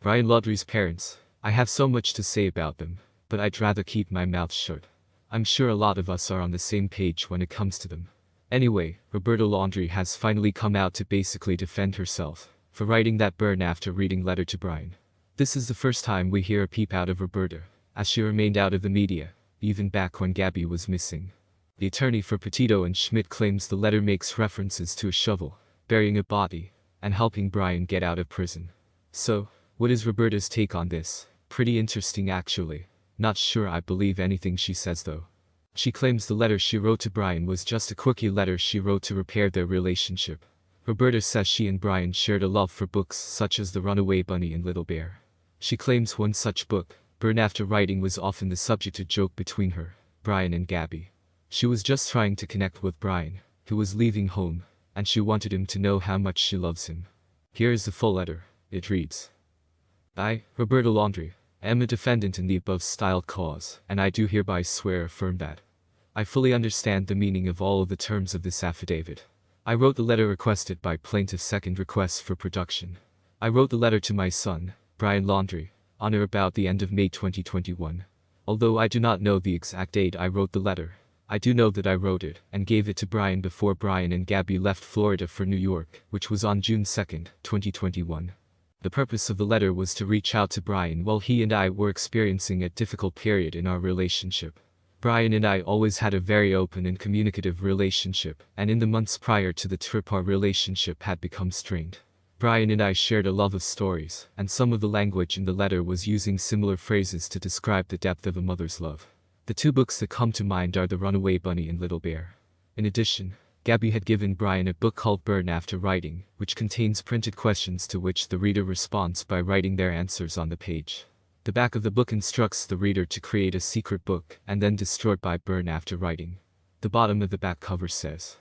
Brian Laundrie's parents. I have so much to say about them, but I'd rather keep my mouth shut. I'm sure a lot of us are on the same page when it comes to them. Anyway, Roberta Laundrie has finally come out to basically defend herself for writing that burn after reading letter to Brian. This is the first time we hear a peep out of Roberta, as she remained out of the media, even back when Gabby was missing. The attorney for Petito and Schmidt claims the letter makes references to a shovel, burying a body, and helping Brian get out of prison. So, what is Roberta's take on this? Pretty interesting actually. Not sure I believe anything she says though. She claims the letter she wrote to Brian was just a quirky letter she wrote to repair their relationship. Roberta says she and Brian shared a love for books such as The Runaway Bunny and Little Bear. She claims one such book, Burn After Writing, was often the subject of joke between her, Brian and Gabby. She was just trying to connect with Brian, who was leaving home, and she wanted him to know how much she loves him. Here is the full letter. It reads, I, Roberta Laundrie, am a defendant in the above-styled cause, and I do hereby swear affirm that I fully understand the meaning of all of the terms of this affidavit. I wrote the letter requested by plaintiff's second request for production. I wrote the letter to my son, Brian Laundrie, on or about the end of May 2021. Although I do not know the exact date I wrote the letter, I do know that I wrote it and gave it to Brian before Brian and Gabby left Florida for New York, which was on June 2, 2021. The purpose of the letter was to reach out to Brian while he and I were experiencing a difficult period in our relationship. Brian and I always had a very open and communicative relationship, and in the months prior to the trip our relationship had become strained. Brian and I shared a love of stories, and some of the language in the letter was using similar phrases to describe the depth of a mother's love. The two books that come to mind are The Runaway Bunny and Little Bear. In addition, Gabby had given Brian a book called Burn After Writing, which contains printed questions to which the reader responds by writing their answers on the page. The back of the book instructs the reader to create a secret book and then destroy it by burn after writing. The bottom of the back cover says,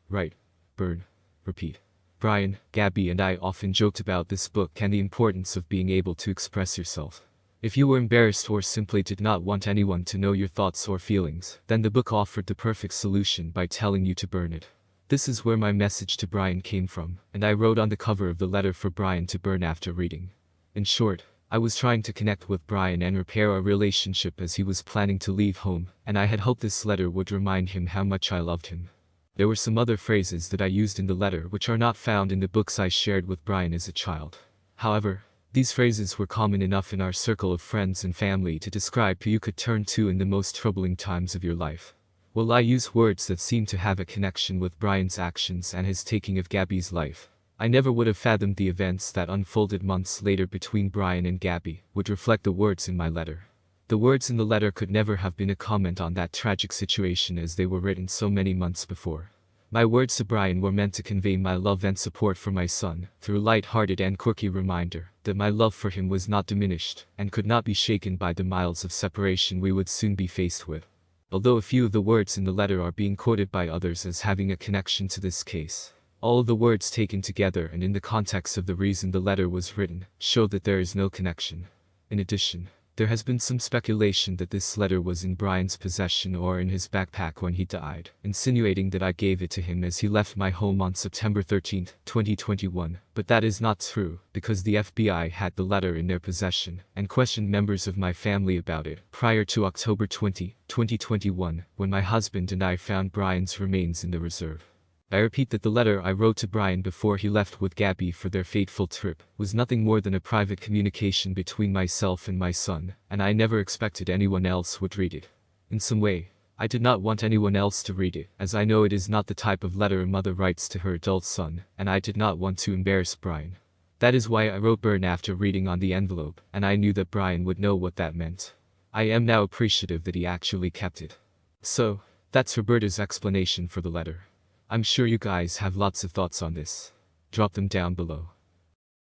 write, burn, repeat. Brian, Gabby and I often joked about this book and the importance of being able to express yourself. If you were embarrassed or simply did not want anyone to know your thoughts or feelings, then the book offered the perfect solution by telling you to burn it. This is where my message to Brian came from, and I wrote on the cover of the letter for Brian to burn after reading. In short, I was trying to connect with Brian and repair our relationship as he was planning to leave home, and I had hoped this letter would remind him how much I loved him. There were some other phrases that I used in the letter which are not found in the books I shared with Brian as a child. However, these phrases were common enough in our circle of friends and family to describe who you could turn to in the most troubling times of your life. Well, I use words that seem to have a connection with Brian's actions and his taking of Gabby's life. I never would have fathomed the events that unfolded months later between Brian and Gabby would reflect the words in my letter. The words in the letter could never have been a comment on that tragic situation as they were written so many months before. My words to Brian were meant to convey my love and support for my son, through a light-hearted and quirky reminder that my love for him was not diminished and could not be shaken by the miles of separation we would soon be faced with. Although a few of the words in the letter are being quoted by others as having a connection to this case, all of the words taken together and in the context of the reason the letter was written show that there is no connection. In addition, there has been some speculation that this letter was in Brian's possession or in his backpack when he died, insinuating that I gave it to him as he left my home on September 13, 2021, but that is not true, because the FBI had the letter in their possession and questioned members of my family about it prior to October 20, 2021, when my husband and I found Brian's remains in the reserve. I repeat that the letter I wrote to Brian before he left with Gabby for their fateful trip was nothing more than a private communication between myself and my son, and I never expected anyone else would read it. In some way, I did not want anyone else to read it, as I know it is not the type of letter a mother writes to her adult son, and I did not want to embarrass Brian. That is why I wrote burn after reading on the envelope, and I knew that Brian would know what that meant. I am now appreciative that he actually kept it. So, that's Roberta's explanation for the letter. I'm sure you guys have lots of thoughts on this. Drop them down below.